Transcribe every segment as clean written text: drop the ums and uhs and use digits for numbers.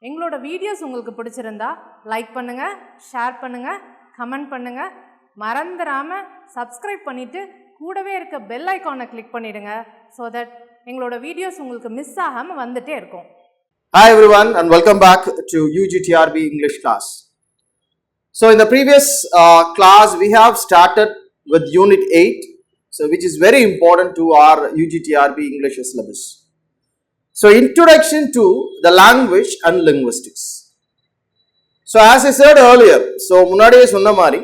எங்களோட வீடியோஸ் உங்களுக்கு பிடிச்சிருந்தா லைக் பண்ணுங்க, ஷேர் பண்ணுங்க, கமெண்ட் பண்ணுங்க. மறந்துடாம சப்ஸ்கிரைப் பண்ணிட்டு கூடவே இருக்க பெல் ஐகானை கிளிக் பண்ணிடுங்க. so that எங்களோட வீடியோஸ் உங்களுக்கு மிஸ் ஆகாம வந்துட்டே இருக்கும். Hi everyone and welcome back to UGTRB English class. So in the previous class we have started with unit 8, so which is very important to our UGTRB English syllabus. So introduction to the language and linguistics. So as I said earlier, so முன்னாடியே சொன்ன மாதிரி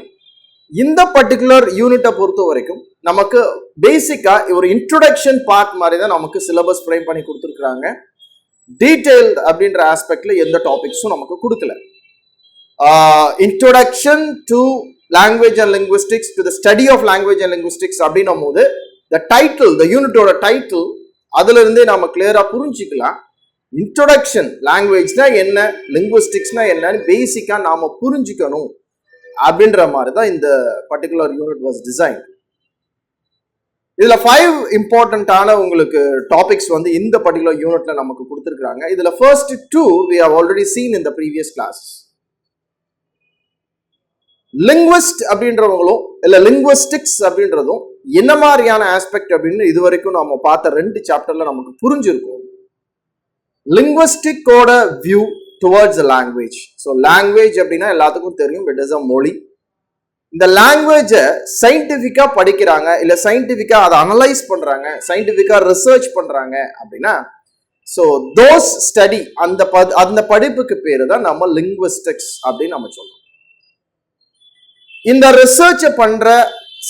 இந்த particular யூனிட்டை பொறுத்த வரைக்கும் நமக்கு பேசிக்கா ஒரு இன்ட்ரோடக்ஷன் பார்ட் மாதிரி தான் நமக்கு சிலபஸ் ஃப்ரேம் பண்ணி கொடுத்துருக்காங்க. டீடைல்ட் அப்படின்ற ஆஸ்பெக்ட்ல எந்த டாபிக்ஸும் நமக்கு கொடுக்கல. Introduction to language and linguistics, to the study of language and linguistics அப்படின்னும் போது த டைட்டில், த யூனிட்டோட டைட்டில் அதுல இருந்தே நம்ம கிளியரா புரிஞ்சுக்கலாம். இன்ட்ரோடக்ஷன் லாங்குவேஜ்னா என்ன, லிங்குவிஸ்டிக்ஸ்னா என்னன்னு பேசிக்கா நாம புரிஞ்சுக்கணும் அப்படின்ற மாதிரி தான் இந்த பர்டிகுலர் யூனிட் வாஸ் டிசைன். இதுல 5 இம்பார்ட்டன்டான உங்களுக்கு டாபிக்ஸ் வந்து இந்த பர்டிகுலர் யூனிட்ல நமக்கு கொடுத்துருக்காங்க. இதுல first 2 we have already seen in the previous classes. Linguist அப்படின்றவங்களும் இல்ல லிங்குவிஸ்டிக்ஸ் அப்படின்றதும் என்ன மாதிரியான ஆஸ்பெக்ட் அப்படின்னு இது வரைக்கும் நம்ம பார்த்த 2 சாப்டர்ல நமக்கு புரிஞ்சிருக்கும். லிங்குவிஸ்டிக்கோட view towards language. So language அப்படின்னா எல்லாத்துக்கும் தெரியும், இட் இஸ் அ மொழி. இந்த லாங்குவேஜை சயின்டிஃபிக்கா படிக்கிறாங்க, இல்ல சயின்டிஃபிக்கா அதை அனலைஸ் பண்றாங்க, சயின்டிஃபிக்கா ரிசர்ச் பண்றாங்க அப்படின்னா ஸோ தோஸ் ஸ்டடி, அந்த படிப்புக்கு பேரு தான் நம்ம லிங்குவிஸ்டிக்ஸ் அப்படின்னு நம்ம சொல்றோம். இந்த ரிசர்ச் பண்ற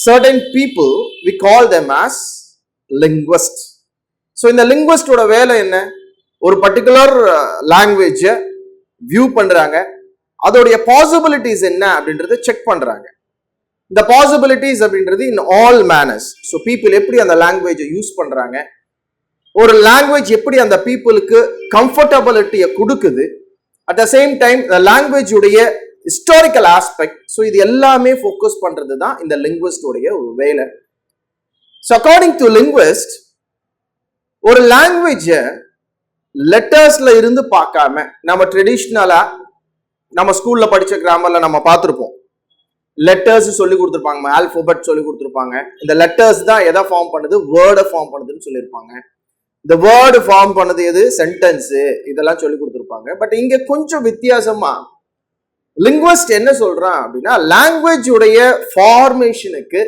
certain people we call them as linguist. so இந்த linguistோட வேலை என்ன, ஒரு பர்டிகுலர் லாங்குவேஜை வியூ பண்றாங்க, அதோடைய பாசிபிலிட்டிஸ் என்ன அப்படின்றத செக் பண்றாங்க. இந்த பாசிபிலிட்டிஸ் அப்படின்றது in all manners. So people எப்படி அந்த லாங்குவேஜை யூஸ் பண்றாங்க, ஒரு லாங்குவேஜ் எப்படி அந்த பீப்புளுக்கு கம்ஃபர்டபிலிட்டியை கொடுக்குது, at the same time language உடைய ஹிஸ்டாரிக்கல் ஆஸ்பெக்ட். ஸோ இது எல்லாமே ஃபோக்கஸ் பண்றது தான் இந்த லிங்குவிஸ்டோடைய ஒரு வேலை. ஸோ அக்கார்டிங் டு லிங்குவிஸ்ட், ஒரு லாங்குவேஜை லெட்டர்ஸ்ல இருந்து பார்க்காம, நம்ம ட்ரெடிஷ்னலா நம்ம ஸ்கூல்ல படிச்ச கிராமர்ல நம்ம பார்த்துருப்போம், லெட்டர்ஸ் சொல்லி கொடுத்துருப்பாங்க, ஆல்பபெட் சொல்லி கொடுத்துருப்பாங்க. இந்த லெட்டர்ஸ் தான் எதை ஃபார்ம் பண்ணுது, வேர்டை ஃபார்ம் பண்ணுதுன்னு சொல்லியிருப்பாங்க. இந்த வேர்டு ஃபார்ம் பண்ணது எது, சென்டென்ஸ், இதெல்லாம் சொல்லி கொடுத்துருப்பாங்க. பட் இங்க கொஞ்சம் வித்தியாசமா லிங்குவிஸ்ட் என்ன சொல்றான் அப்படின்னா, லாங்குவேஜ் உடைய ஃபார்மேஷனுக்கு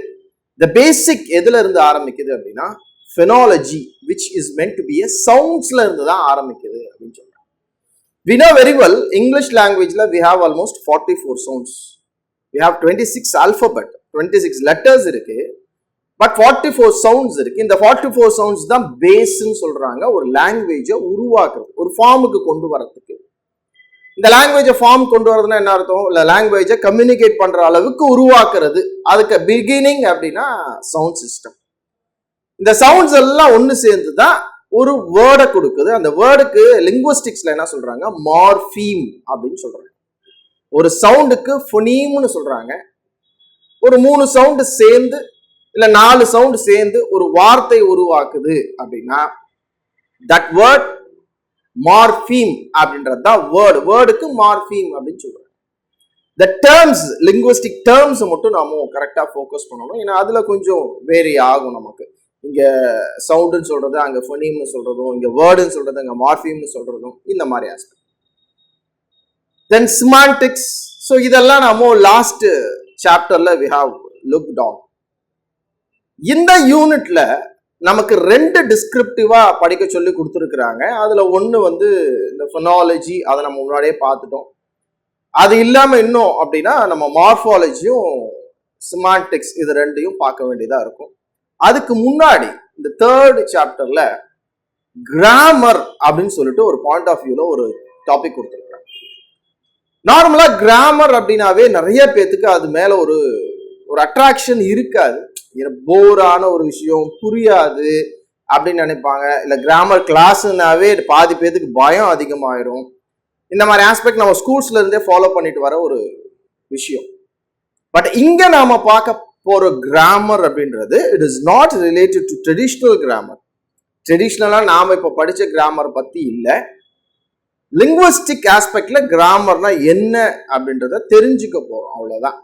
த பேசிக் எதுல இருந்து ஆரம்பிக்குது அப்படின்னா phonology, which is meant to be a soundsல இருந்து தான் ஆரம்பிக்குது அப்படின்னு சொல்றாங்க. We know very well English languageல we have almost 44 sounds. We have 26 alphabet, 26 letters இருக்கு, பட் 44 sounds இருக்கு. இந்த 44 sounds தான் பேஸ்ன்னு சொல்றாங்க ஒரு லாங்குவேஜை உருவாக்குறது, ஒரு ஃபார்முக்கு கொண்டு வரதுக்கு. இந்த லாங்குவேஜை ஃபார்ம் கொண்டு வரதுன்னா என்ன அர்த்தம், இல்ல லாங்குவேஜை கம்யூனிகேட் பண்ற அளவுக்கு உருவாக்குறது, அதுக்கு பிகினிங் அப்படின்னா சவுண்ட் சிஸ்டம். இந்த சவுண்ட்ஸ் எல்லாம் ஒன்று சேர்ந்து தான் ஒரு வேர்டை கொடுக்குது. அந்த வேர்டுக்கு லிங்குவிஸ்டிக்ஸ்ல என்ன சொல்றாங்க, மார்ஃபீம் அப்படின்னு சொல்றாங்க. ஒரு சவுண்டுக்கு ஃபோனீம்னு சொல்றாங்க. ஒரு 3 சவுண்டு சேர்ந்து இல்ல 4 சவுண்டு சேர்ந்து ஒரு வார்த்தை உருவாக்குது அப்படின்னா தட் வேர்ட் மார்ஃபீம் அப்படின்றது தான் வேர்டு. வேர்டுக்கு மார்ஃபீம் அப்படின்னு சொல்றாங்க. இந்த டேர்ம்ஸ், லிங்குவிஸ்டிக் டேர்ம்ஸ் மட்டும் நாம கரெக்டா ஃபோக்கஸ் பண்ணணும். ஏன்னா அதுல கொஞ்சம் வேரி ஆகும் நமக்கு. இங்க சவுண்டுன்னு சொல்றது, அங்க ஃபோனீம்னு சொல்றதும், இங்க வேர்டுன்னு சொல்றது, அங்க மார்ஃபீம்னு சொல்றதும், இந்த மாதிரி ஆஸ்பெக்ட். தென் சிமான்டிக்ஸ். ஸோ இதெல்லாம் நம்ம லாஸ்ட் சாப்டர்ல we have looked on. இந்த யூனிட்ல நமக்கு 2 டிஸ்கிரிப்டிவா படிக்க சொல்லி கொடுத்துருக்குறாங்க. அதுல ஒண்ணு வந்து இந்த ஃபோனாலஜி, அதை நம்ம முன்னாடியே பார்த்துட்டோம். அது இல்லாம இன்னும் அப்படின்னா நம்ம மார்ஃபாலஜியும் சிமான்டிக்ஸ், இது 2ஐயும் பார்க்க வேண்டியதா இருக்கும். அதுக்கு முன்னாடி இந்த 3rd சாப்டர்ல கிராமர் அப்படின்னு சொல்லிட்டு ஒரு பாயிண்ட் ஆஃப் வியூல ஒரு டாபிக் கொடுத்துருக்காங்க. நார்மலா கிராமர் அப்படின்னாவே நிறைய பேத்துக்கு அது மேல ஒரு அட்ராக்ஷன் இருக்காது, போரான ஒரு விஷயம், புரியாது அப்படின்னு நினைப்பாங்க. இல்ல கிராமர் கிளாஸ்னாவே பாதி பேத்துக்கு பயம் அதிகமாயிரும். இந்த மாதிரி ஆஸ்பெக்ட் நம்ம ஸ்கூல்ஸ்ல இருந்தே ஃபாலோ பண்ணிட்டு வர ஒரு விஷயம். பட் இங்க நாம பார்க்க போற கிராமர் அப்படின்றது it is not related to traditional grammar. ட்ரெடிஷ்னலா நாம இப்ப படிச்ச கிராமர் பத்தி இல்லை. லிங்குவிஸ்டிக் ஆஸ்பெக்ட்ல கிராமர்னா என்ன அப்படின்றத தெரிஞ்சுக்க போறோம், அவ்வளவுதான்.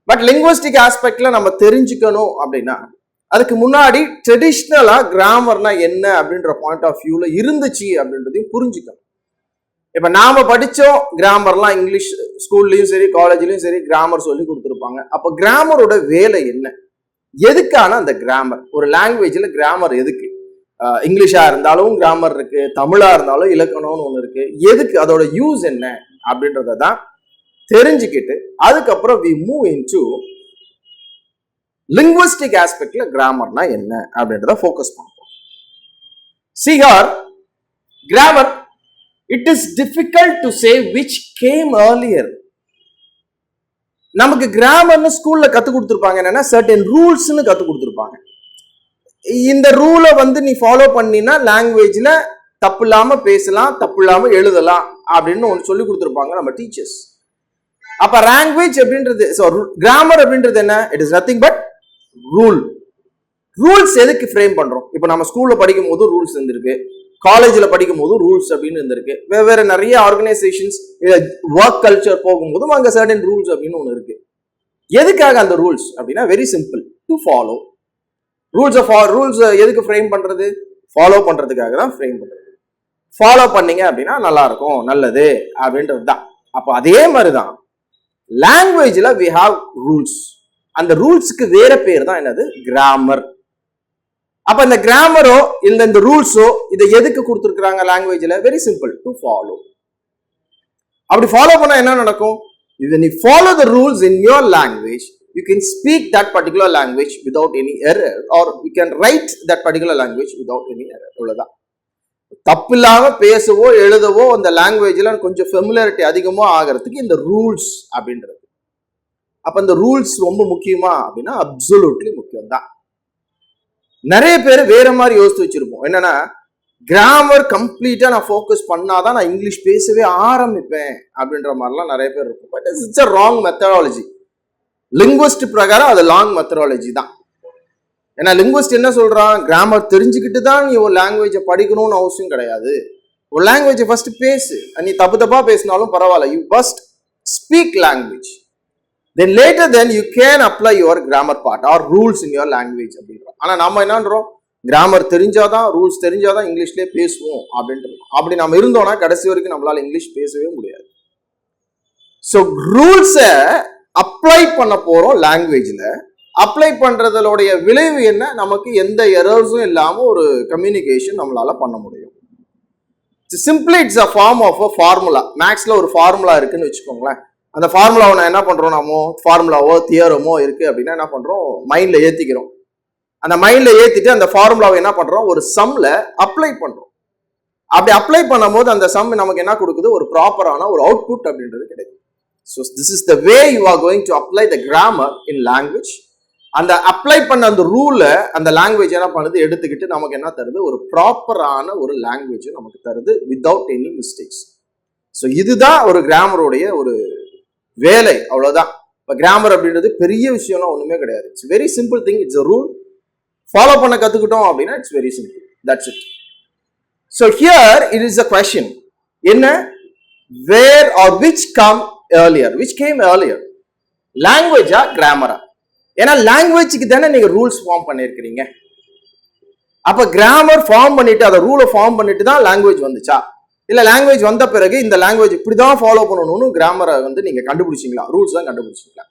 பட் லிங்குவிஸ்டிக் ஆஸ்பெக்ட்ல நம்ம தெரிஞ்சுக்கணும் அப்படின்னா அதுக்கு முன்னாடி ட்ரெடிஷ்னலா கிராமர்னா என்ன அப்படின்ற பாயிண்ட் ஆஃப் வியூல இருந்துச்சு அப்படின்றதையும் புரிஞ்சுக்கணும். இப்ப நாம படிச்சோம் கிராமர்லாம், இங்கிலீஷ் ஸ்கூல்லயும் சரி காலேஜ்லயும் சரி கிராமர் சொல்லி கொடுத்துருப்பாங்க. அப்ப கிராமரோட வேலை என்ன, எதுக்கான அந்த கிராமர்? ஒரு லாங்குவேஜ்ல கிராமர் எதுக்கு? இங்கிலீஷா இருந்தாலும் கிராமர் இருக்கு, தமிழா இருந்தாலும் இலக்கணம்னு ஒண்ணு இருக்கு. எதுக்கு, அதோட யூஸ் என்ன அப்படின்றத தான் தெரிஞ்சுக்கிட்டு அதுக்கப்புறம் we move into linguistic aspectல கிராமர்னா என்ன அப்படின்றத ஃபோக்கஸ் பண்ணுவோம். See here, grammar, it is difficult to say which came earlier. நமக்கு கிராமர்னு ஸ்கூல்ல கத்து கொடுத்துருப்பாங்க, என்னன்னா சர்டன் ரூல்ஸ்னு கத்து கொடுத்துருப்பாங்க. இந்த ரூலை நீ ஃபாலோ பண்ணினா லாங்குவேஜ்ல தப்பு இல்லாம பேசலாம், தப்பு இல்லாம எழுதலாம் அப்படின்னு ஒன்று சொல்லி கொடுத்துருப்பாங்க நம்ம டீச்சர்ஸ். அப்ப லாங்குவேஜ் அப்படின்றது, கிராமர் அப்படின்றது என்ன? It is nothing but rule. Rules எதுக்கு ஃப்ரேம் பண்றோம்? இப்போ நம்ம ஸ்கூல்ல படிக்கும் போது ரூல்ஸ் இருந்திருக்கு, காலேஜ்ல படிக்கும் போது ரூல்ஸ் அப்படின்னு இருந்திருக்கு, வெவ்வேறு நிறைய ஆர்கனைசேஷன்ஸ் ஒர்க் கல்ச்சர் போகும்போதும் அங்க சர்டன் ரூல்ஸ் அப்படின்னு ஒன்று இருக்கு. எதுக்காக அந்த ரூல்ஸ் அப்படின்னா very simple, to follow. Rules எதுக்கு ஃப்ரேம் பண்றது? ஃபாலோ பண்றதுக்காக தான் ஃப்ரேம் பண்றது. ஃபாலோ பண்ணீங்க அப்படின்னா நல்லா இருக்கும், நல்லது அப்படின்றது தான். அப்போ அதே மாதிரிதான் லாங்குவேஜ்ல we have ரூல்ஸ். அந்த ரூல்ஸ்க்கு வேற பேர் தான் என்னது? கிராமர். அப்ப இந்த கிராமரோ இல்ல இந்த ரூல்ஸோ இதை எதுக்கு கொடுத்துருக்காங்க லாங்குவேஜ்ல? Very simple, to follow. அப்படி ஃபாலோ பண்ணா என்ன நடக்கும்? when you follow the rules in your language, you can speak that particular language without any error, or you can write that particular language without any error. அவ்வளவுதான். தப்பு இல்லாம பேசவோ எழுதவோ அந்த லாங்குவேஜ்ல கொஞ்சம் ஃபெமிலியாரிட்டி அதிகமா ஆகிறதுக்கு இந்த ரூல்ஸ் அப்படின்றது. அப்ப இந்த ரூல்ஸ் ரொம்ப முக்கியமா அப்படின்னா அப்சல்யூட்லி முக்கியம் தான். நிறைய பேர் வேற மாதிரி யோசித்து வச்சிருப்போம், என்னன்னா கிராமர் கம்ப்ளீட்டா நான் ஃபோக்கஸ் பண்ணாதான் நான் இங்கிலீஷ் பேசவே ஆரம்பிப்பேன் அப்படின்ற மாதிரிலாம் நிறைய பேர் இருக்கும். But it's a wrong methodology. Linguist பிரகாரம் அது லாங் மெத்தடாலஜி தான். ஏன்னா லிங்குவிஸ்ட் என்ன சொல்றான், கிராமர் தெரிஞ்சுக்கிட்டு தான் நீ ஒரு லாங்குவேஜை படிக்கணும்னு அவசியம் கிடையாது. ஒரு லாங்குவேஜை ஃபர்ஸ்ட் பேசு, நீ தப்பு தப்பா பேசினாலும் பரவாயில்ல, you first speak language, then later then you can apply your grammar part or rules in your language அப்படின்றோம். ஆனா நம்ம என்னன்றோம், கிராமர் தெரிஞ்சாதான் ரூல்ஸ் தெரிஞ்சாதான் இங்கிலீஷ்லேயே பேசுவோம் அப்படின்றது. அப்படி நம்ம இருந்தோம்னா கடைசி வரைக்கும் நம்மளால இங்கிலீஷ் பேசவே முடியாது. ஸோ ரூல்ஸை அப்ளை பண்ண போறோம் லாங்குவேஜ்ல. அப்ளை பண்றதோடைய விளைவு என்ன? நமக்கு எந்த எரர்ஸும் இல்லாம ஒரு கம்யூனிகேஷன் நம்மளால பண்ண முடியும். Simply it's a form of a formula. மேக்ஸ்ல ஒரு ஃபார்முலா இருக்குன்னு வச்சுக்கோங்களேன். அந்த ஃபார்முலாவை நான் என்ன பண்றோம், நம்ம ஃபார்முலாவோ தியரமோ இருக்கு அப்படின்னா என்ன பண்றோம், மைண்ட்ல ஏத்திக்கிறோம். அந்த மைண்ட்ல ஏத்திட்டு அந்த ஃபார்முலாவை என்ன பண்றோம், ஒரு சம்ல அப்ளை பண்றோம். அப்படி அப்ளை பண்ணும்போது அந்த சம் நமக்கு என்ன கொடுக்குது, ஒரு ப்ராப்பரான ஒரு அவுட்புட் அப்படின்றது கிடைக்கும். So this is the way you are going to apply the grammar in language. அந்த அப்ளை பண்ண அந்த ரூலை அந்த லாங்குவேஜ் என்ன பண்ணுது, எடுத்துக்கிட்டு நமக்கு என்ன தருது, ஒரு ப்ராப்பரான ஒரு லாங்குவேஜ் நமக்கு தருது வித்தவுட் எனி மிஸ்டேக்ஸ். ஸோ இதுதான் ஒரு கிராமருடைய ஒரு வேலை, அவ்வளவுதான். இப்போ கிராமர் அப்படின்றது பெரிய விஷயம்லாம் ஒண்ணுமே கிடையாது. It's very simple thing. It's a rule. Follow பண்ண கத்துக்கிட்டோம் அப்படின்னா it's very simple. That's it. So here it is a question, என்ன, where are which come earlier, which came earlier, லாங்குவேஜா கிராமரா? ஏன்னா லாங்குவேஜுக்கு தானே நீங்க ரூல்ஸ் ஃபார்ம் பண்ணிருக்கிறீங்க. அப்ப கிராமர் ஃபார்ம் பண்ணிட்டு அதை ரூலை ஃபார்ம் பண்ணிட்டு தான் லாங்குவேஜ் வந்துச்சா, இல்ல லாங்குவேஜ் வந்த பிறகு இந்த லாங்குவேஜ் இப்படிதான் ஃபாலோ பண்ணணும்னு கிராமரை நீங்க கண்டுபிடிச்சிங்களா, ரூல்ஸ் தான் கண்டுபிடிச்சிங்களா?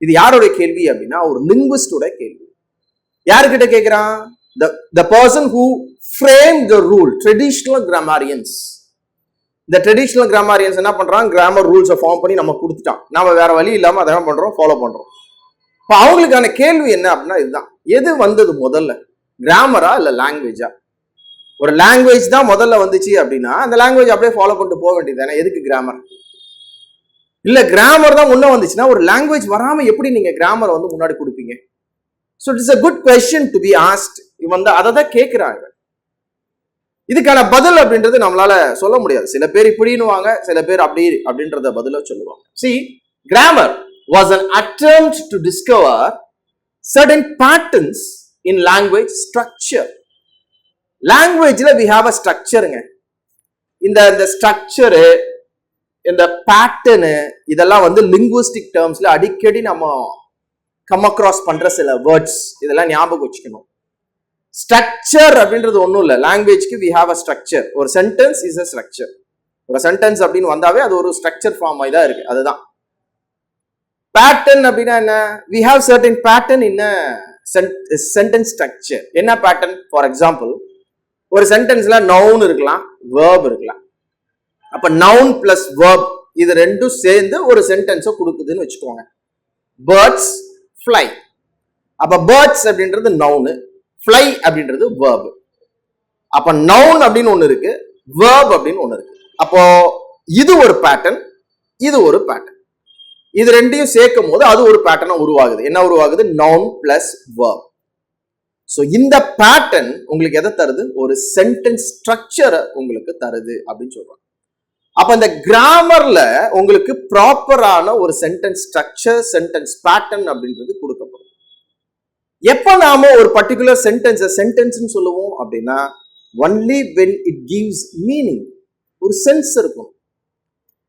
இது யாரோட கேள்வி அப்படின்னா ஒரு லிங்குவிஸ்டோட கேள்வி. யாருக்கிட்ட கேட்கிறான்? the person who framed the rule, traditional grammarians. இந்த ட்ரெடிஷனல் கிராமரியன்ஸ் என்ன பண்றான், கிராமர் ரூல்ஸை ஃபார்ம் பண்ணி நம்ம கொடுத்துட்டான். நாம வேற வழி இல்லாம அதை என்ன பண்றோம், ஃபாலோ பண்றோம். இப்போ அவங்களுக்கான கேள்வி என்ன அப்படின்னா இதுதான், எது வந்தது முதல்ல, கிராமரா இல்ல லாங்குவேஜா? ஒரு லாங்குவேஜ் தான் முதல்ல வந்துச்சு அப்படின்னா அந்த லாங்குவேஜ் அப்படியே ஃபாலோ பண்ணிட்டு போக வேண்டியது தானே, எதுக்கு கிராமர்? இல்ல கிராமர் தான் முன்ன வந்துச்சுன்னா ஒரு லாங்குவேஜ் வராம எப்படி நீங்க கிராமரை முன்னாடி கொடுப்பீங்க? So it's a good question to be asked. இவன் அதை தான் கேட்கிறாங்க. இதுக்கான பதில் அப்படின்றது நம்மளால சொல்ல முடியாது. சில பேர் இப்படின்னுவாங்க, சில பேர் அப்படி அப்படின்றத பதில சொல்லுவாங்க. See, grammar was an attempt to discover certain patterns in language structure. லாங்குவேஜ்ல we have a structureங்க. இந்த ஸ்ட்ரக்சரு, இந்த பேட்டர்னு, இதெல்லாம் வந்து லிங்குவிஸ்டிக் டேர்ம்ஸ்ல அடிக்கடி நம்ம கம் அக்ராஸ் பண்ற சில வேர்ட்ஸ். இதெல்லாம் ஞாபகம் வச்சுக்கணும். ஸ்ட்ரக்சர் அப்படின்றது ஒன்றும் இல்லை. லாங்குவேஜ்க்கு வி ஹாவ் அ ஸ்ட்ரக்சர். ஒரு சென்டென்ஸ் இஸ் அ ஸ்ட்ரக்சர். ஒரு சென்டென்ஸ் அப்படின்னு வந்தாவே அது ஒரு ஸ்ட்ரக்சர் ஃபார்ம் ஆகி தான் இருக்கு. அதுதான் பேட்டர்ன். அப்படின்னா என்ன? We have certain pattern in sentence structure. என்ன பேட்டர்ன்? ஃபார் எக்ஸாம்பிள், ஒரு சென்டென்ஸ்ல நவுன் இருக்கலாம், வேர்ப் இருக்கலாம். அப்ப நவுன் பிளஸ் வேர்ப் இது ரெண்டும் சேர்ந்து ஒரு சென்டென்ஸை கொடுக்குதுன்னு வச்சுக்கோங்க. Birds fly. அப்ப பேர்ட்ஸ் அப்படின்றது நவுனு, ஃப்ளை அப்படின்றது வேர்ப். அப்ப நவுன் அப்படின்னு ஒண்ணு இருக்கு, வேர்ப் அப்படின்னு ஒண்ணு இருக்கு. அப்போ இது ஒரு பேட்டர்ன், இது ஒரு பேட்டர்ன். இது ரெண்டையும் சேர்க்கும் போது அது ஒரு பேட்டர்னா உருவாகுது. என்ன உருவாகுது? Noun plus verb. சோ இந்த பேட்டர்ன் உங்களுக்கு எதை தருது? ஒரு சென்டென்ஸ் ஸ்ட்ரக்சரை உங்களுக்கு தருது அப்படின்னு சொல்றாங்க. அப்ப இந்த கிராமர்ல உங்களுக்கு ப்ராப்பரான ஒரு சென்டென்ஸ் ஸ்ட்ரக்சர், சென்டென்ஸ் பேட்டர்ன் அப்படின்றது கொடுக்கப்படும். எப்ப நாம ஒரு பர்டிகுலர் சென்டென்ஸ் சொல்லுவோம் அப்படின்னா, only when it gives meaning. ஒரு சென்ஸ் இருக்கும்.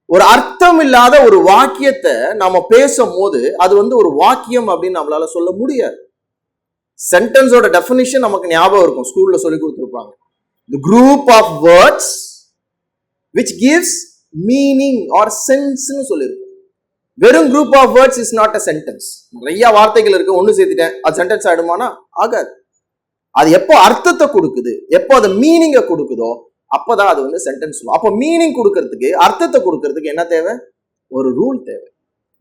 ஒரு அர்த்தம் இல்லாத ஒரு வாக்கியத்தை நாம பேசும் போது அது வந்து ஒரு வாக்கியம் அப்படின்னு நம்மளால சொல்ல முடியாது. சென்டென்ஸோட டெஃபினிஷன் நமக்கு ஞாபகம் இருக்கும், ஸ்கூல்ல சொல்லி கொடுத்துருப்பாங்க. The group of words which gives meaning or sense னு சொல்லிருக்கும். வெறும் group of words is not a sentence. நிறைய வார்த்தைகள் இருக்கு, ஒன்னு சேர்த்துட்டேன், அது சென்டென்ஸ் ஆயிடுமானா? ஆகாது. அது எப்போ அர்த்தத்தை கொடுக்குது, எப்போ அது மீனிங்கை கொடுக்குதோ அப்பதான் அது வந்து சென்டென்ஸ். அப்போ மீனிங் கொடுக்கறதுக்கு, அர்த்தத்தை கொடுக்கறதுக்கு என்ன தேவை? ஒரு ரூல் தேவை,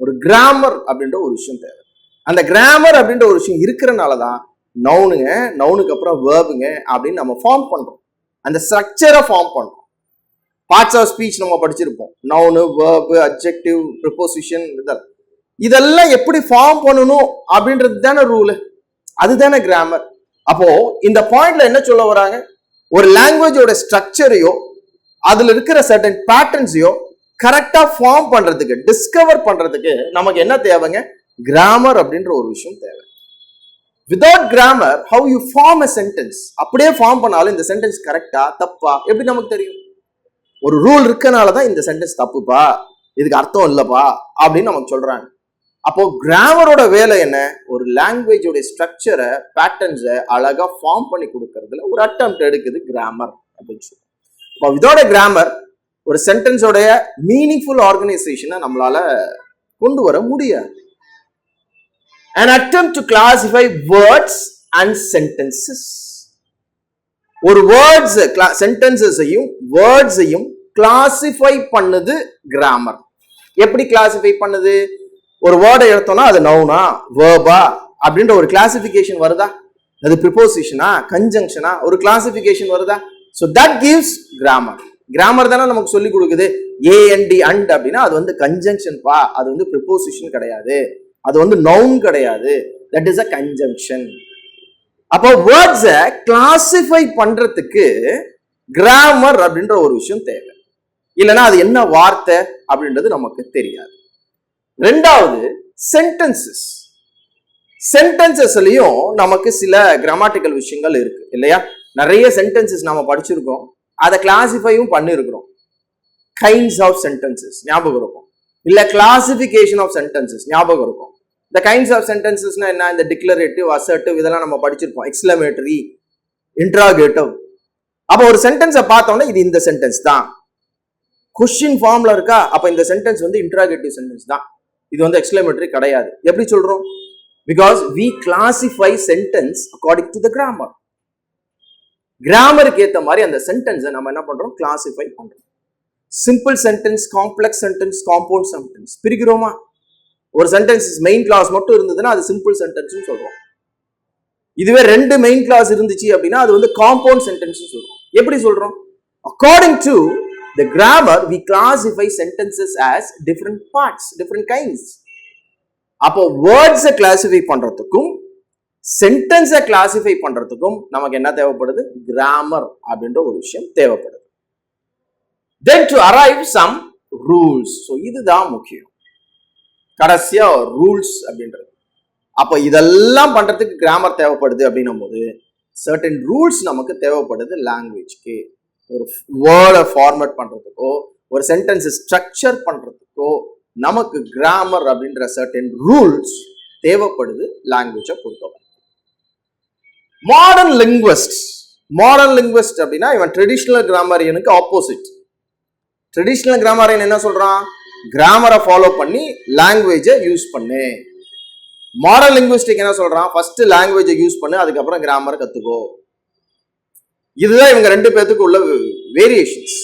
ஒரு கிராமர் அப்படின்ற ஒரு விஷயம் தேவை. அந்த கிராமர் அப்படின்ற ஒரு விஷயம் இருக்கிறனாலதான் நவுனுங்க, நவுனுக்கு அப்புறம் வேர்புங்க அப்படின்னு நம்ம ஃபார்ம் பண்றோம். அந்த ஸ்ட்ரக்சரை ஃபார்ம் பண்றோம். பார்ட்ஸ் ஆஃப் ஸ்பீச் நம்ம படிச்சிருப்போம். நவுனு, வேர்பு, அட்ஜெக்டிவ், ப்ரிப்போசிஷன், இதெல்லாம் எப்படி ஃபார்ம் பண்ணணும் அப்படின்றது தானே ரூல், அதுதானே கிராமர். அப்போ இந்த பாயிண்ட்ல என்ன சொல்ல வராங்க? ஒரு லாங்குவேஜோட ஸ்ட்ரக்சரையோ அதுல இருக்கிற சர்டன் பேட்டர்ன்ஸையோ கரெக்டா ஃபார்ம் பண்றதுக்கு, டிஸ்கவர் பண்றதுக்கு நமக்கு என்ன தேவைங்க? கிராமர் அப்படின்ற ஒரு விஷயம் தேவை. Without grammar how you form a sentence, அப்படியே ஃபார்ம் பண்ணாலும் இந்த சென்டென்ஸ் கரெக்டா தப்பா எப்படி நமக்கு தெரியும்? ஒரு ரூல் இருக்கனாலதான் இந்த சென்டென்ஸ் தப்புப்பா, இதுக்கு அர்த்தம் இல்லப்பா அப்படின்னு நமக்கு சொல்றாங்க. அப்போ கிராமரோட வேலை என்ன? ஒரு லாங்குவேஜோட ஸ்ட்ரக்சரை, பேட்டர்ன்ஸை அழகா ஃபார்ம் பண்ணி கொடுக்கறதுல ஒரு அட்டெம்ப்ட் எடுக்குது கிராமர் அப்படின்னு சொல்லுவோம். இப்போ விதோட கிராமர் ஒரு சென்டென்ஸோடைய மீனிங்ஃபுல் ஆர்கனைசேஷனை நம்மளால கொண்டு வர முடியாது. An attempt to classify words and sentences. ஒரு வேர்ட்ஸ் சென்டென்சஸையும் வேர்ட்ஸையும் கிளாசிஃபை பண்ணுது கிராமர். எப்படி கிளாசிஃபை பண்ணுது? ஒரு வேர்டை எடுத்தோம்னா அது நவுனா, வேர்பா அப்படின்ற ஒரு கிளாசிபிகேஷன் வருதா? அது ப்ரிப்போசிஷனா, கன்ஜங்ஷனா, ஒரு கிளாசிபிகேஷன் வருதா? So that gives grammar. Grammar தானே நமக்கு சொல்லி கொடுக்குது. ஏஎன்டி அண்ட் அப்படின்னா அது வந்து கன்ஜங்ஷன் பா, அது வந்து ப்ரிப்போசிஷன் கிடையாது, அது வந்து நவுன் கிடையாது, தட் இஸ் அ கன்ஜங்ஷன். அப்போ வேர்ட்ஸை கிளாசிஃபை பண்றதுக்கு கிராமர் அப்படின்ற ஒரு விஷயம் தேவை. இல்லைன்னா அது என்ன வார்த்தை அப்படின்றது நமக்கு தெரியாது. ரெண்டாவது சென்டென்சஸ். சென்டென்சஸ்லயும் நமக்கு சில கிராமட்டிக்கல் விஷயங்கள் இருக்கு இல்லையா? நிறைய சென்டென்சஸ் நாம படிச்சிருக்கோம், அதை கிளாசிஃபையும் பண்ணிருக்கிறோம். கைண்ட்ஸ் ஆஃப் சென்டென்சஸ் ஞாபகம் இருக்கும், இல்ல கிளாசிபிகேஷன் ஆஃப் சென்டென்சஸ் ஞாபகம் இருக்கும். இந்த கைண்ட்ஸ் ஆஃப் சென்டென்சஸ்னா என்ன? இந்த டிக்ளரேட்டிவ், அசர்ட்டிவ் இதெல்லாம் நம்ம படிச்சிருப்போம். Exclamatory, interrogative. அப்போ ஒரு சென்டென்ஸை பார்த்தோம்னா இது இந்த சென்டென்ஸ் தான். கொஸ்டின் ஃபார்ம்ல இருக்கா, அப்ப இந்த சென்டென்ஸ் வந்து இன்ட்ராகேட்டிவ் சென்டென்ஸ் தான், இது வந்து எக்ஸ்க்ளமேட்டரி கிடையாது. எப்படி சொல்றோம்? Because we classify sentence according to the grammar. கிராமருக்கு ஏத்த மாதிரி அந்த சென்டென்ஸை நம்ம என்ன பண்றோம்? கிளாசிஃபை பண்றோம். Simple sentence, complex sentence, compound sentence பிரிக்கிறோமா? ஒரு சென்டென்ஸ் மெயின் கிளாஸ் மட்டும் இருந்ததுன்னா அது சிம்பிள் சென்டென்ஸ் சொல்றோம். இதுவே ரெண்டு மெயின் கிளாஸ் இருந்துச்சு அப்படின்னா அது வந்து காம்பவுண்ட் சென்டென்ஸ் சொல்றோம். எப்படி சொல்றோம்? According to the grammar we classify sentences as different parts, different kinds. அப்போ வேர்ட்ஸை கிளாசிஃபை பண்றதுக்கும் சென்டென்ஸை கிளாசிஃபை பண்றதுக்கும் நமக்கு என்ன தேவைப்படுது? கிராமர் அப்படின்ற ஒரு விஷயம் தேவைப்படுது. Then to arrive some rules. So இதுதான் முக்கியம். கடைசியா ரூல்ஸ் அப்படின்றது. அப்ப இதெல்லாம் பண்றதுக்கு கிராமர் தேவைப்படுது அப்படின்னும் போது certain ரூல்ஸ் நமக்கு தேவைப்படுது லாங்குவேஜ்க்கு. ஒரு வேர்டை ஃபார்மேட் பண்றதுக்கோ ஒரு சென்டென்ஸ் ஸ்ட்ரக்சர் பண்றதுக்கோ நமக்கு கிராமர் அப்படின்ற சர்டன் ரூல்ஸ் தேவைப்படுது லாங்குவேஜை பொறுத்தவரை. மாடர்ன் லிங்குவிஸ்ட் அப்படின்னா இவன் ட்ரெடிஷ்னல் கிராமரியனுக்கு ஆப்போசிட். ட்ரெடிஷ்னல் கிராமரியன் என்ன சொல்றான்? கிராமரை ஃபாலோ பண்ணி லாங்குவேஜை யூஸ் பண்ணு. மாடர்ன் லிங்குவிஸ்டிக் என்ன சொல்றான்? ஃபர்ஸ்ட் லாங்குவேஜை யூஸ் பண்ணு, அதுக்கப்புறம் கிராமரை கத்துக்கோ. இதுதான் இவங்க ரெண்டு பேர்த்துக்கு உள்ள வேரியேஷன்ஸ்.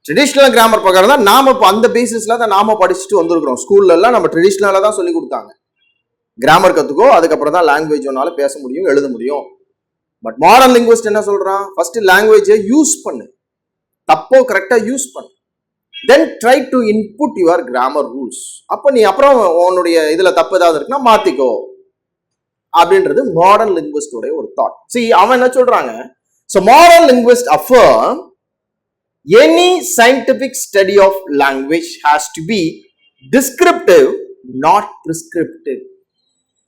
ட்ரெடிஷ்னல் கிராமர் பிரகாரம் தான் நாம இப்போ அந்த பேசிஸ்ல தான் நாம படிச்சுட்டு வந்திருக்கிறோம். ஸ்கூல்ல எல்லாம் நம்ம ட்ரெடிஷ்னலா தான் சொல்லி கொடுத்தாங்க. கிராமர் கத்துக்கோ, அதுக்கப்புறம் தான் லாங்குவேஜ் ஒன்னால பேச முடியும், எழுத முடியும். பட் மாடர்ன் லிங்குவிஸ்ட் என்ன சொல்றான்? ஃபர்ஸ்ட் லாங்குவேஜை யூஸ் பண்ணு, தப்போ கரெக்டா யூஸ் பண்ணு, then try to input your grammar rules. அப்ப நீ அப்புறம் உன்னுடைய இதுல தப்பு ஏதாவது இருக்குன்னா மாத்திக்கோ அப்படின்றது மாடர்ன் லிங்குவிஸ்டோட ஒரு தாட். See, அவன் என்ன சொல்றாங்க? So modern linguists affirm any scientific study of language has to be descriptive, not prescriptive.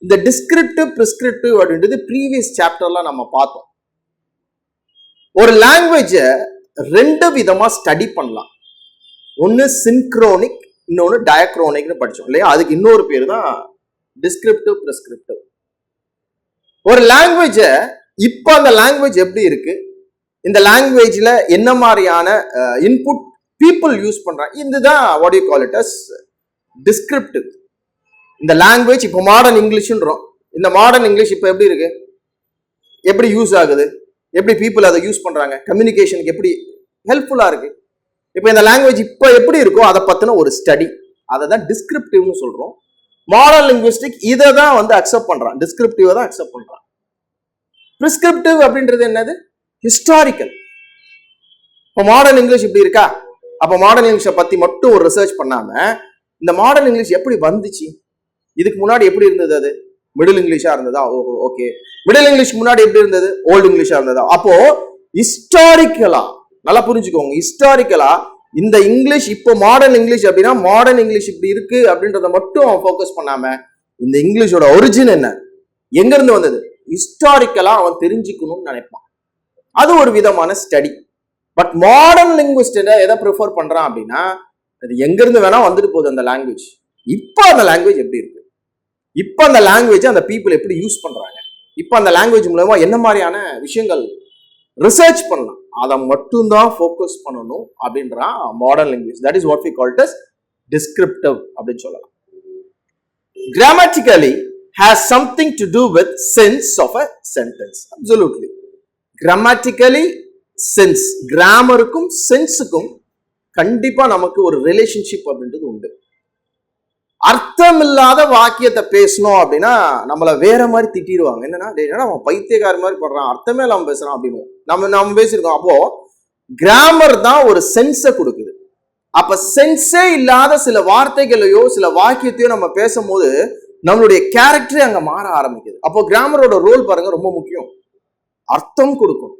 இந்த டிஸ்கிரிப்டிவ் பிரிஸ்கிரிப்டிவ் அப்படின்றது ப்ரீவியஸ் சாப்டர்ல நம்ம பார்த்தோம். ஒரு லாங்குவேஜை ரெண்டு விதமா ஸ்டடி பண்ணலாம். ஒன்னு சின்க்ரோனிக், இன்னொன்னு டயக்ரோனிக்னு படிச்சோம் இல்லையா? அதுக்கு இன்னொரு பேர் தான் டிஸ்கிரிப்டிவ் பிரிஸ்கிரிப்டிவ். ஒரு லாங்குவேஜை இப்போ அந்த லாங்குவேஜ் எப்படி இருக்கு, இந்த லாங்குவேஜ்ல என்ன மாதிரியான இன்புட் பீப்புள் யூஸ் பண்றாங்க, இதுதான் what you call it as descriptive. இந்த லாங்குவேஜ் இப்போ மாடர்ன் இங்கிலீஷ்ன்றோம். இந்த மாடர்ன் இங்கிலீஷ் இப்போ எப்படி இருக்கு, எப்படி யூஸ் ஆகுது, எப்படி பீப்புள் அதை யூஸ் பண்றாங்க, கம்யூனிகேஷனுக்கு எப்படி ஹெல்ப்ஃபுல்லா இருக்கு. இப்போ இந்த லாங்குவேஜ் இப்போ எப்படி இருக்கோ அதை பத்தின ஒரு ஸ்டடி, அதை தான் டிஸ்கிரிப்டிவ்னு சொல்றோம். மாடர்ன் லிங்குவிஸ்டிக் இதை தான் வந்து அக்செப்ட் பண்றான், டிஸ்கிரிப்டிவ் தான் அக்செப்ட் பண்றான். பிரிஸ்கிரிப்டிவ் அப்படின்றது என்னது? ஹிஸ்டாரிக்கல். இப்போ மாடர்ன் இங்கிலீஷ் இப்படி இருக்கா, அப்போ மாடர்ன் இங்கிலீஷை பத்தி மட்டும் ஒரு ரிசர்ச் பண்ணாம இந்த மாடர்ன் இங்கிலீஷ் எப்படி வந்துச்சு, இதுக்கு முன்னாடி எப்படி இருந்தது, அது மிடில் இங்கிலீஷா இருந்ததா, ஓஹோ ஓகே, மிடில் இங்கிலீஷ் முன்னாடி எப்படி இருந்தது, ஓல்டு இங்கிலீஷா இருந்ததா. அப்போ ஹிஸ்டாரிக்கலா நல்லா புரிஞ்சுக்கோங்க, ஹிஸ்டாரிக்கலா இந்த இங்கிலீஷ் இப்போ மாடர்ன் இங்கிலீஷ் அப்படின்னா மாடர்ன் இங்கிலீஷ் இப்படி இருக்கு அப்படின்றத மட்டும் ஃபோக்கஸ் பண்ணாம இந்த இங்கிலீஷோட ஒரிஜின் என்ன, எங்க இருந்து வந்தது, ஹிஸ்டாரிக்கலா அவன் தெரிஞ்சுக்கணும்னு நினைப்பான். அது ஒரு விதமான ஸ்டடி. பட் மாடர்ன் லிங்குவிஸ்ட் எதை ப்ரிஃபர் பண்றான் அப்படின்னா அது எங்க இருந்து வேணா வந்துட்டு போகுது அந்த லாங்குவேஜ், இப்போ அந்த லாங்குவேஜ் எப்படி இருக்கு, இப்போ அந்த லாங்குவேஜ் அந்த பீப்புள் எப்படி யூஸ் பண்றாங்க, இப்போ அந்த லாங்குவேஜ் மூலமா என்ன மாதிரியான விஷயங்கள் ரிசர்ச் பண்ணலாம், அதை மட்டும்தான் ஃபோக்கஸ் பண்ணணும் அப்படின்றான் modern linguist. That is what we call it as descriptive அப்படின்னு சொல்லலாம். Grammatically has something to do with sense of a sentence. Absolutely. Grammatically sense, கிராமருக்கும் சென்ஸுக்கும் கண்டிப்பா நமக்கு ஒரு ரிலேஷன்ஷிப் அப்படின்றது உண்டு. அர்த்தம் இல்லாத வாக்கியத்தை பேசணும் அப்படின்னா நம்மள வேற மாதிரி திட்டிடுவாங்க. என்னன்னா அவன் பைத்தியக்கார மாதிரி பண்றான், அர்த்தமே இல்லாம பேசுறான் அப்படின்னு நம்ம பேசியிருக்கோம். அப்போ கிராமர் தான் ஒரு சென்ஸை கொடுக்குது. அப்ப சென்ஸே இல்லாத சில வார்த்தைகளையோ சில வாக்கியத்தையோ நம்ம பேசும்போது நம்மளுடைய கேரக்டரே அங்க மாற ஆரம்பிக்குது. அப்போ கிராமரோட ரோல் பாருங்க ரொம்ப முக்கியம். அர்த்தம் கொடுக்கும்.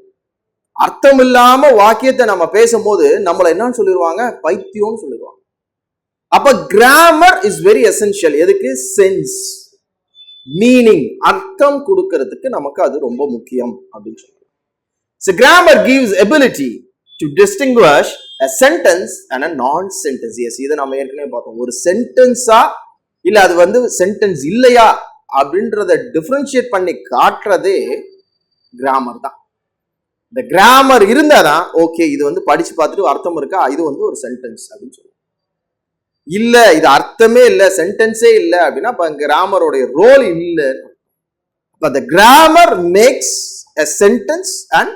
அர்த்தம் இல்லாம வாக்கியத்தை நம்ம பேசும்போது நம்மள என்னன்னு சொல்லிடுவாங்க, பைத்தியம்னு சொல்லிடுவாங்க. அப்ப கிராமர் இஸ் வெரி எசென்ஷியல். எதுக்கு? சென்ஸ், மீனிங், அர்த்தம் கொடுக்கிறதுக்கு நமக்கு அது ரொம்ப முக்கியம் அப்படின்னு சொல்லுவாங்க. So grammar gives ability to distinguish a sentence and a non-sentence. Yes, இதை நம்ம ஏற்கனவே பார்த்தோம். ஒரு சென்டென்ஸா இல்ல அது வந்து சென்டென்ஸ் இல்லையா அப்படின்றத டிஃபரன்ஷியேட் பண்ணி காட்டுறதே கிராமர் தான். இந்த கிராமர் இருந்தாதான் ஓகே இது வந்து படிச்சு பார்த்துட்டு அர்த்தம் இருக்கா, இது வந்து ஒரு சென்டென்ஸ் அப்படின்னு சொல்லுவோம். இல்ல இது அர்த்தமே இல்ல, சென்டென்ஸே இல்ல அப்படின்னா அப்ப கிராமரோட ரோல் இல்ல. அப்ப the grammar makes a sentence and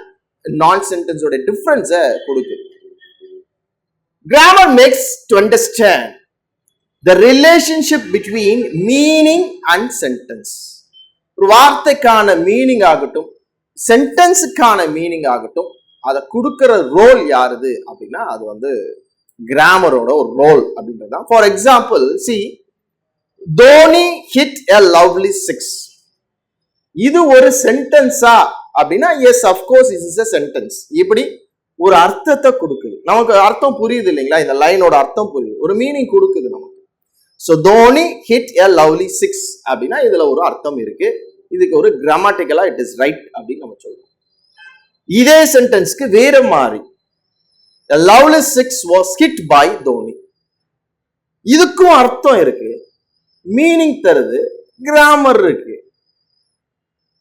non-sentence ஓட டிஃபரன்ஸ கொடுக்குது. Grammar makes to understand the relationship between meaning and sentence. ஒரு வார்த்தைக்கான மீனிங் ஆகட்டும், சென்டென்ஸுக்கான மீனிங் ஆகட்டும், அதை கொடுக்கிற ரோல் யாருது அப்படின்னா அது வந்து கிராமரோட ஒரு ரோல் அப்படின்றது தான். For example, see, Dhoni hit a lovely six. இது ஒரு சென்டென்ஸா அப்படின்னா yes, of course it is a sentence. இப்படி ஒரு அர்த்தத்தை கொடுக்குது, நமக்கு அர்த்தம் புரியுது இல்லைங்களா, இந்த லைனோட அர்த்தம் புரியுது, ஒரு மீனிங் கொடுக்குது நமக்கு. So Dhoni hit a lovely six அப்படின்னா இதுல ஒரு அர்த்தம் இருக்கு, இதுக்கு ஒரு கிராமட்டிக்கலா இட் இஸ் ரைட் அப்படின்னு நம்ம சொல்றோம். இதே சென்டென்ஸ்க்கு வேற மாதிரி a lovely six was hit by Dhoni. இதுக்கும் அர்த்தம் இருக்கு, மீனிங் தருது, கிராமர் இருக்கு.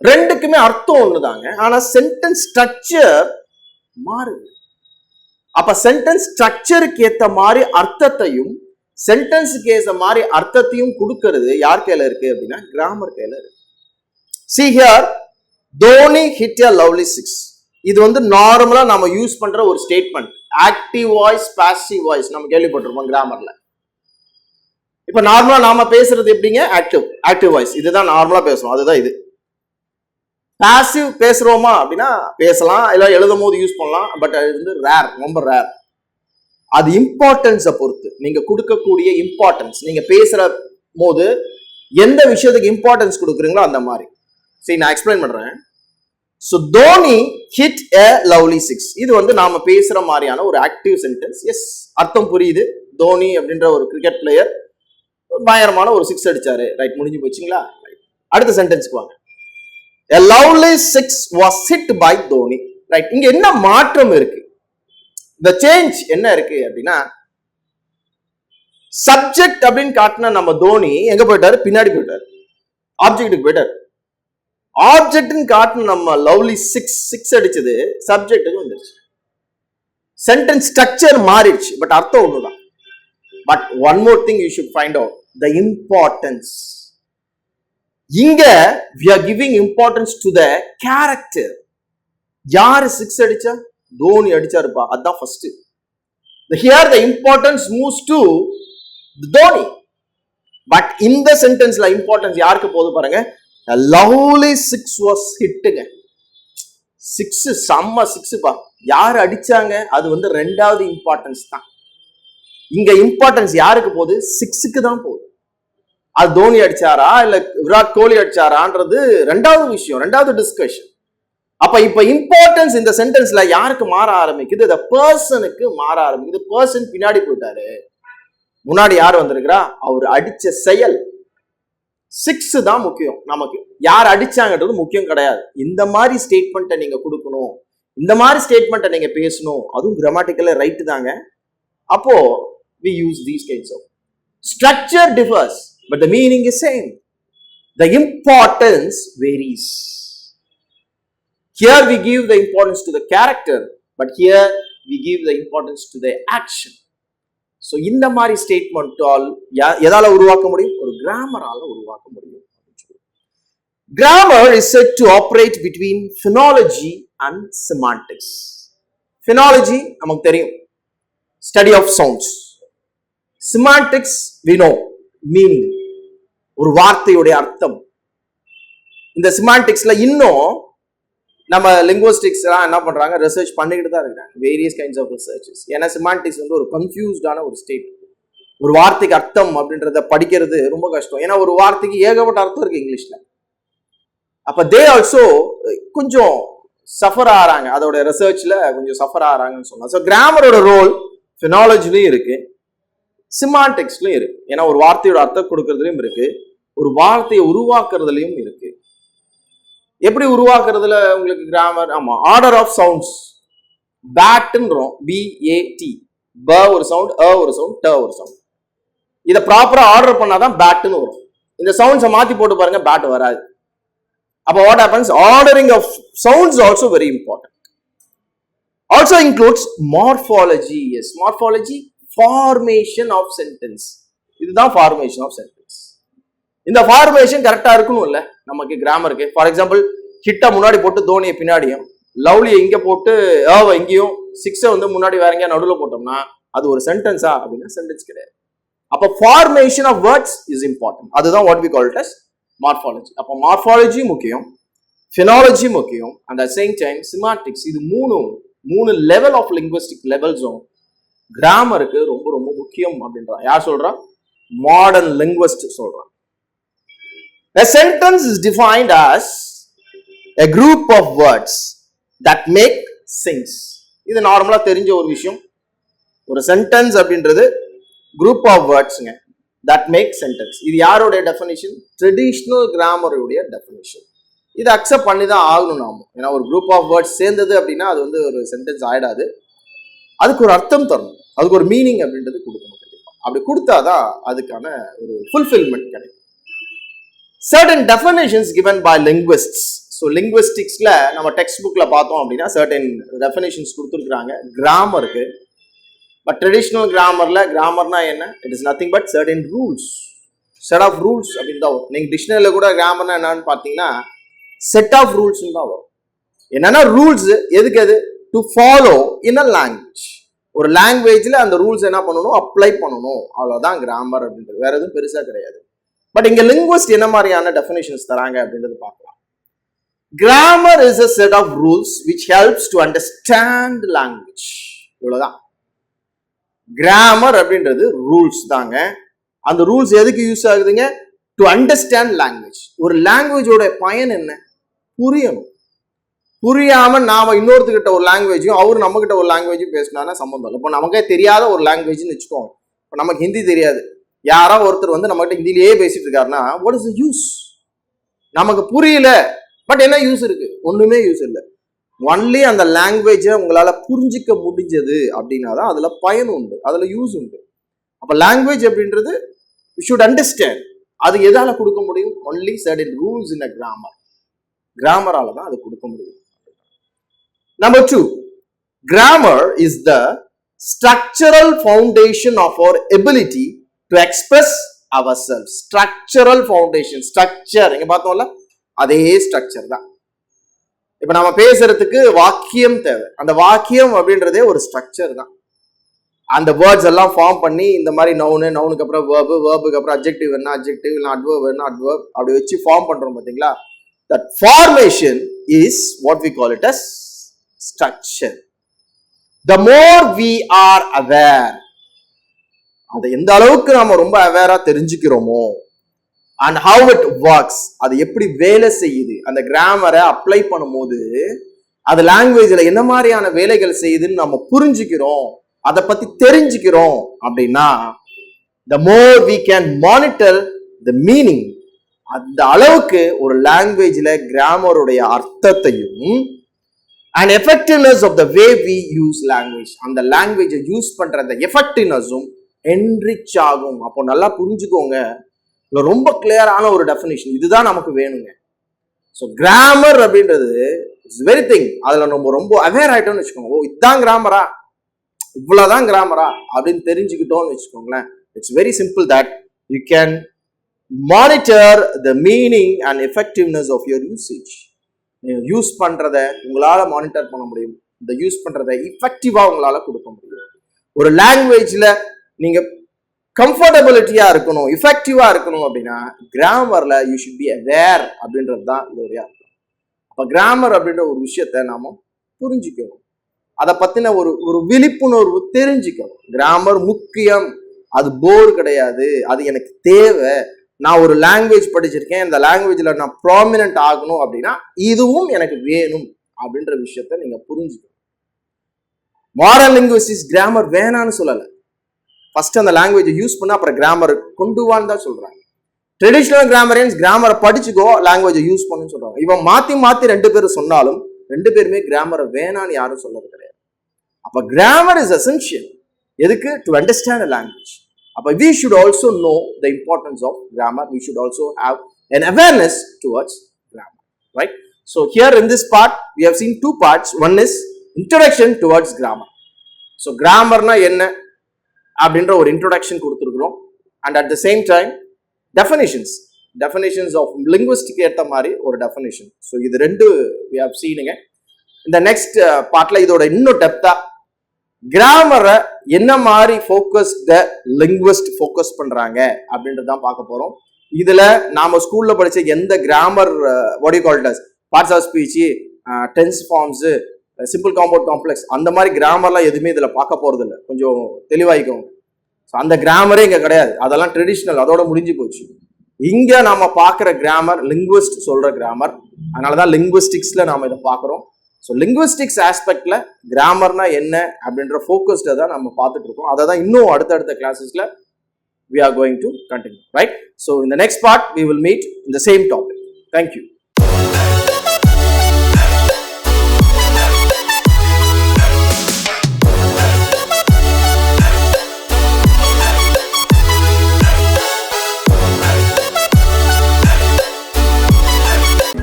ரெண்டுக்குமே அர்த்தம் ஒண்ணுதாங்க, ஆனா சென்டென்ஸ் ஸ்ட்ரக்சர் மாறுது. அப்ப சென்டென்ஸ் ஸ்ட்ரக்சருக்கு ஏத்த மாதிரி அர்த்தத்தையும் சென்டென்ஸுக்கு ஏத்த மாதிரி அர்த்தத்தையும் கொடுக்கிறது யார் கையில இருக்கு அப்படின்னா கிராமர் கையில இருக்கு. See here, Dhoni hit a lovely six. இது வந்து நார்மலா நம்ம யூஸ் பண்ற ஒரு statement. Active voice, passive voice நம்ம கேள்விப்பட்டிருப்போம் கிராமர்ல. இப்ப நார்மலா நாம பேசுறது எப்படிங்க? ஆக்டிவ் வாய்ஸ், இதுதான் நார்மலா பேசுறோம், அதுதான் இது. பாசிவ் பேசுறோமா அப்படின்னா பேசலாம், இல்ல எழுதும் போது யூஸ் பண்ணலாம், பட் அது வந்து ரேர், ரொம்ப ரேர். அது இம்பார்ட்டன்ஸை பொறுத்து, நீங்க கொடுக்கக்கூடிய இம்பார்ட்டன்ஸ், நீங்க பேசுற போது எந்த விஷயத்துக்கு இம்பார்ட்டன்ஸ் கொடுக்குறீங்களோ அந்த மாதிரி. சரி, நான் எக்ஸ்பிளைன் பண்றேன். ஸோ தோனி ஹிட் எ லவ்லி சிக்ஸ், இது வந்து நாம பேசுற மாதிரியான ஒரு ஆக்டிவ் சென்டென்ஸ். எஸ், அர்த்தம் புரியுது. தோனி அப்படின்ற ஒரு கிரிக்கெட் பிளேயர் பயங்கரமான ஒரு சிக்ஸ் அடிச்சாரு, ரைட், முடிஞ்சு போச்சுங்களா? அடுத்த சென்டென்ஸ்க்கு வாங்க. A lovely six was hit by Dhoni. Right, இங்க என்ன மாற்றம் இருக்கு? the change என்ன இருக்கு அப்படின்னா, சப்ஜெக்ட் அப்படின்னு காட்டின நம்ம தோனி எங்க போயிட்டாரு? பின்னாடி போயிட்டாரு, ஆப்ஜெக்ட்டுக்கு போயிட்டாரு. ஆப்ஜெக்ட்னு காட்டின நம்ம லவ்லி சிக்ஸ் அடிச்சது சப்ஜெக்ட்டுக்கு வந்துருச்சு. சென்டென்ஸ் ஸ்ட்ரக்சர் மாறிடுச்சு, பட் அர்த்தம் ஒண்ணுதான். But one more thing you should find out, the importance. இங்க we are giving importance to the character. யாரு சிக்ஸ் அடிச்சா? தோனி அடிச்சாருப்பா, அதான் first. Here the importance moves to Dhoni. But இந்த சென்டென்ஸ்ல இம்பார்ட்டன்ஸ் யாருக்கு போகுது பாருங்க. A lovely six was hitங்க. சிக்ஸ், செம்ம சிக்ஸ்பா. யாரு அடிச்சாங்க? அது வந்து ரெண்டாவது இம்பார்ட்டன்ஸ் தான். இங்க இம்பார்ட்டன்ஸ் யாருக்கு போகுது? சிக்ஸுக்கு தான் போகுது. அது தோனி அடிச்சாரா இல்ல விராட் கோலி அடிச்சாரான்றது ரெண்டாவது விஷயம், ரெண்டாவது டிஸ்கஷன். அப்ப இப்ப இம்பார்ட்டன்ஸ் இந்த சென்டென்ஸ்ல யாருக்கு மாற ஆரம்பிக்குது? இந்த பர்சனுக்கு மாற ஆரம்பிக்குது. பர்சன் பின்னாடி போயிட்டாரு, முன்னாடி யார் வந்திருக்கிறா? அவர் அடிச்ச செயல். சிக்ஸ் தான் முக்கியம் நமக்கு, யார் அடிச்சாங்கன்றது முக்கியம் கிடையாது. இந்த மாதிரி ஸ்டேட்மெண்ட்டை நீங்க கொடுக்கணும், இந்த மாதிரி ஸ்டேட்மெண்ட்டை நீங்க பேசணும், அதுவும் கிராமட்டிக்கலா ரைட் தாங்க. அப்போ we use these kinds of structure differs, but the meaning is same. The importance varies. Here we give the importance to the character, but here we give the importance to the action. So இந்த மாதிரி statement all எதால உருவாக்க முடியும்? ஒரு கிராமரால உருவாக்க முடியும். Grammar is said to operate between phonology and semantics. Phonology நமக்கு தெரியும், study of sounds. Semantics we know, meaning, ஒரு வார்த்தையுடைய அர்த்தம். இந்த சிமாண்டிக்ஸ்ல இன்னும் நம்ம லிங்குவிஸ்டிக்ஸ் எல்லாம் என்ன பண்றாங்க? ரிசர்ச் பண்ணிக்கிட்டு தான் இருக்காங்க, வேரியஸ் கைண்ட்ஸ் ஆஃப் ரிசர்ச்சஸ். ஏன்னா சிமாண்டிக்ஸ் வந்து ஒரு கன்ஃபியூஸ்டான ஒரு ஸ்டேட். ஒரு வார்த்தைக்கு அர்த்தம் அப்படின்றத படிக்கிறது ரொம்ப கஷ்டம். ஏன்னா ஒரு வார்த்தைக்கு ஏகப்பட்ட அர்த்தம் இருக்கு இங்கிலீஷ்ல. அப்ப தே ஆல்சோ கொஞ்சம் சஃபர் ஆறாங்க, அதோட ரிசர்ச்ல கொஞ்சம் சஃபர் ஆறாங்கன்னு சொன்னா. ஸோ கிராமரோட ரோல் ஃபினாலஜிலையும் இருக்கு, சிமாண்டிக்ஸ்லயும் இருக்கு. ஏன்னா ஒரு வார்த்தையோட அர்த்தம் கொடுக்கறதுலயும் இருக்கு, ஒரு வார்த்தையை உருவாக்குறதுலயும் இருக்கு. எப்படி உருவாக்குறதுல உங்களுக்கு கிராமர்? ஆமா, ஆர்டர் ஆஃப் சவுண்ட்ஸ். பேட்ன்றோம், BAT, ப ஒரு சவுண்ட், அ ஒரு சவுண்ட், ட ஒரு சவுண்ட். இதை ப்ராப்பரா ஆர்டர் பண்ணாதான் பேட்னு வரும். இந்த சவுண்ட்ஸை மாத்தி போட்டு பாருங்க, பேட் வராது. அப்போ what happens? Ordering of sounds also very important. Also includes morphology. Yes, morphology, formation of sentence. இதுதான் ஃபார்மேஷன் ஆஃப் சென்டென்ஸ். இந்த ஃபார்மேஷன் கரெக்டா இருக்கணும்ல நமக்கு கிராமருக்கு. ஃபார் எக்ஸாம்பிள், ஹிட்டை முன்னாடி போட்டு தோனியை பின்னாடியும், லவ்லியை இங்க போட்டு ஏவ இங்கேயும், சிக்ஸை வந்து முன்னாடி வேற எங்கேயா நடுவில் போட்டோம்னா அது ஒரு சென்டென்ஸா அப்படின்னா சென்டென்ஸ் கிடையாது. அப்போ formation of words is important. அதுதான் what we call it as morphology. அப்போ மார்ஃபாலஜி முக்கியம், ஃபினாலஜி முக்கியம், and at same time semantics. இது மூணு லெவல் ஆஃப் லிங்குவிஸ்டிக் லெவல்ஸும் கிராமருக்கு ரொம்ப ரொம்ப முக்கியம் அப்படின்றான். யார் சொல்றா? மாடர்ன் லிங்குவிஸ்ட் சொல்றான். A sentence is defined as a group of words that make sense. இது நார்மலா தெரிஞ்ச ஒரு விஷயம். ஒரு சென்டென்ஸ் அப்படின்றது group of wordsங்க that make sentence. இது யாரோட டெஃபினிஷன்? ட்ரெடிஷ்னல் கிராமருடைய டெஃபினிஷன். இதை அக்செப்ட் பண்ணி தான் ஆகணும் நாம. ஏன்னா ஒரு குரூப் ஆஃப் வேர்ட்ஸ் சேர்ந்தது அப்படின்னா அது வந்து ஒரு சென்டென்ஸ் ஆயிடாது. அதுக்கு ஒரு அர்த்தம் தரணும், அதுக்கு ஒரு மீனிங் அப்படின்றது கொடுக்கணும். அப்படி கொடுத்தாதான் அதுக்கான ஒரு ஃபுல்ஃபில்மெண்ட் கிடைக்கும். certain definitions given by linguists. ஸோ லிங்குவிஸ்டிக்ஸ்ல நம்ம டெக்ஸ்ட் புக்ல பார்த்தோம் அப்படின்னா certain definitions கொடுத்துருக்குறாங்க கிராமருக்கு. பட் ட்ரெடிஷ்னல் கிராமர்ல கிராமர்னா என்ன? It is nothing but certain rules, set of rules அப்படின்னு தான் வரும். நீங்க டிக்ஷனரியில கூட கிராமர்னா என்னன்னு பார்த்தீங்கன்னா செட் ஆஃப் ரூல்ஸ் தான் வரும். என்னன்னா ரூல்ஸ் எதுக்கு? அது to follow in a language. ஒரு லாங்குவேஜ்ல அந்த ரூல்ஸ் என்ன பண்ணணும்? அப்ளை பண்ணணும். அவ்வளவுதான் கிராமர் அப்படின்றது, வேற எதுவும் பெருசா கிடையாது. பட் இங்க லிங்குவிஸ்ட் என்ன மாதிரியான டெஃபினிஷன்ஸ் தராங்க அப்படின்றது பார்க்கலாம். Grammar is a set of rules which helps to understand language. இவ்வளவுதான். கிராமர் அப்படின்றது ரூல்ஸ் தாங்க. அந்த ரூல்ஸ் எதுக்கு யூஸ் ஆகுதுங்க? To understand language. ஒரு லாங்குவேஜோட பயன் என்ன? புரியணும். புரியாம நாம இன்னொருத்துக்கிட்ட ஒரு லாங்குவேஜும் அவரு நம்ம கிட்ட ஒரு லாங்குவேஜும் பேசினா சம்பந்தம் இல்லை. இப்போ நமக்கே தெரியாத ஒரு லாங்குவேஜ்னு வச்சுக்கோங்க. இப்போ நமக்கு ஹிந்தி தெரியாது, யாரோ ஒருத்தர் வந்து நம்ம கிட்ட ஹிந்திலேயே பேசிட்டு இருக்காருன்னா வாட் இஸ் த யூஸ்? நமக்கு புரியல, பட் என்ன யூஸ் இருக்கு? ஒண்ணுமே யூஸ் இல்லை. ஒன்லி அந்த லாங்குவேஜை உங்களால புரிஞ்சிக்க முடிஞ்சது அப்படின்னா தான் அதுல பயன் உண்டு, அதுல யூஸ் உண்டு. அப்ப லாங்குவேஜ் அப்படின்றது யூ ஷுட் அண்டர்ஸ்டாண்ட். அது எதால கொடுக்க முடியும்? Only certain rules in a grammar. கிராமரால தான் அது கொடுக்க முடியும். Number 2, grammar is the structural foundation of our ability to express ourselves. Structural foundation, structure இங்க பார்த்தோம்ல, அதே ஸ்ட்ரக்சர் தான். இப்ப நம்ம பேசுறதுக்கு வாக்கியம் தேவை. அந்த வாக்கியம் அப்படின்றதே ஒரு ஸ்ட்ரக்சர் தான். அந்த வேர்ட்ஸ் எல்லாம் ஃபார்ம் பண்ணி இந்த மாதிரி நவுனு, நவுனுக்கு அப்புறம் வேர்பு, வேர்புக்கு அப்புறம் அட்ஜெக்டிவ் என்ன, அட்ஜெக்டிவ் இல்லை அட்வர்ப் என்ன, அட்வர்ப், அப்படி வச்சு ஃபார்ம் பண்றோம் பாத்தீங்களா? That formation is what we call it as structure. The more we are aware, அதை எந்த அளவுக்கு நாம ரொம்ப Avera தெரிஞ்சுக்கிறோமோ, and how it works, அது எப்படி வேலை செய்யுது, அந்த கிராமரை அப்ளை பண்ணும்போது அது லாங்குவேஜ்ல என்ன மாதிரியான வேலைகள் செய்யுதுன்னு நம்ம புரிஞ்சுக்கிறோம், அதை பத்தி தெரிஞ்சுக்கிறோம் அப்படின்னா the more we can monitor the meaning, அந்த அளவுக்கு ஒரு லாங்குவேஜ்ல கிராமருடைய அர்த்தத்தையும் and effectiveness of the way we use language, அந்த லாங்குவேஜை யூஸ் பண்ற அந்த எஃபெக்டிவ்னஸும் என்ரிச் ஆகும். அப்போ நல்லா புரிஞ்சுக்கோங்க, ரொம்ப கிளியரான ஒரு டெஃபினிஷன் இதுதான் நமக்கு வேணுங்க. ஸோ கிராமர் அப்படின்றது இட்ஸ் வெரி திங். அதுல நம்ம ரொம்ப அவேர் ஆயிட்டோம்னு வச்சுக்கோங்க. ஓ இதுதான் கிராமரா, இவ்வளவுதான் கிராமரா அப்படின்னு தெரிஞ்சுக்கிட்டோம்னு வச்சுக்கோங்களேன். It's very simple that you can monitor the meaning and effectiveness of your usage. நீங்க யூஸ் பண்றத உங்களால மானிட்டர் பண்ண முடியும், இந்த யூஸ் பண்றதை இஃபெக்டிவா உங்களால கொடுக்க முடியும். ஒரு லாங்குவேஜ்ல நீங்க கம்ஃபர்டபிலிட்டியா இருக்கணும், இஃபெக்டிவா இருக்கணும் அப்படின்னா கிராமர்ல யூ ஷுட் பி அவேர் அப்படின்றது தான் இதோடைய அர்த்தம். அப்ப கிராமர் அப்படின்ற ஒரு விஷயத்த நாம புரிஞ்சுக்கணும், அதை பத்தின ஒரு விழிப்புணர்வு தெரிஞ்சுக்கணும். கிராமர் முக்கியம், அது போர் கிடையாது, அது எனக்கு தேவை. நான் ஒரு லாங்குவேஜ் படிச்சிருக்கேன், இந்த லாங்குவேஜ்ல நான் ப்ராமினன்ட் ஆகணும் அப்படின்னா இதுவும் எனக்கு வேணும் அப்படின்ற விஷயத்த நீங்க புரிஞ்சுக்கணும். மாடர்ன் லிங்குவிஸ்டிக்ஸ் கிராமர் வேணான்னு சொல்லலை, ஃபர்ஸ்ட் அந்த லாங்குவேஜை யூஸ் பண்ண அப்புறம் கிராமர் கொண்டு வான்னு தான் சொல்றாங்க. ட்ரெடிஷனல் கிராமரியன்ஸ் கிராமரை படிச்சுக்கோ, லாங்குவேஜை யூஸ் பண்ணுன்னு சொல்றாங்க. இவன் மாத்தி மாத்தி ரெண்டு பேரும் சொன்னாலும் ரெண்டு பேருமே கிராமரை வேணான்னு யாரும் சொல்றது கிடையாது. அப்ப கிராமர் இஸ் எசென்ஷியல். எதுக்கு? To understand a language. அப்ப we should also know the importance of grammar. We should also have an awareness towards grammar, right? So here in this part we have seen two parts. One is introduction towards grammar. So grammar na enna அப்படின்ற ஒரு introduction கொடுத்துருக்கிறோம். And at the same time definitions of linguistic ஏற்ற மாதிரி ஒரு definition. So இது ரெண்டு we have seenங்க. இந்த next பார்ட்ல இதோட இன்னும் டெப்தா கிராமரை என்ன மாதிரி லிங்குவிஸ்ட் ஃபோக்கஸ் பண்றாங்க அப்படின்றதான் பார்க்க போறோம். இதுல நாம ஸ்கூல்ல படிச்ச எந்த grammar parts of speech, tense forms, simple compound complex அந்த மாதிரி கிராமர்லாம் எதுவுமே இதுல பார்க்க போறது இல்லை. கொஞ்சம் தெளிவாயிக்கோங்க. ஸோ அந்த கிராமரே இங்க கிடையாது, அதெல்லாம் ட்ரெடிஷ்னல், அதோட முடிஞ்சு போச்சு. இங்க நாம பார்க்குற கிராமர் லிங்குவிஸ்ட் சொல்ற கிராமர், அதனாலதான் லிங்குவிஸ்டிக்ஸ்ல நாம இதை பார்க்குறோம். ஸோ லிங்குவிஸ்டிக்ஸ் ஆஸ்பெக்ட்ல கிராமர்னா என்ன அப்படின்ற ஃபோக்கஸ்ட தான் நம்ம பார்த்துட்டு இருக்கோம். அதை தான் இன்னும் அடுத்தடுத்த கிளாஸஸ்ல we are going to continue, right? So in the next part we will meet in the same topic. Thank you.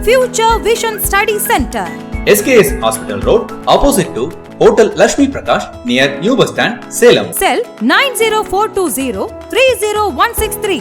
Future Vision Study Center. SKS Hospital Road, opposite to Hotel Lakshmi Prakash, near New Bus Stand, Salem. Cell 90420 30163.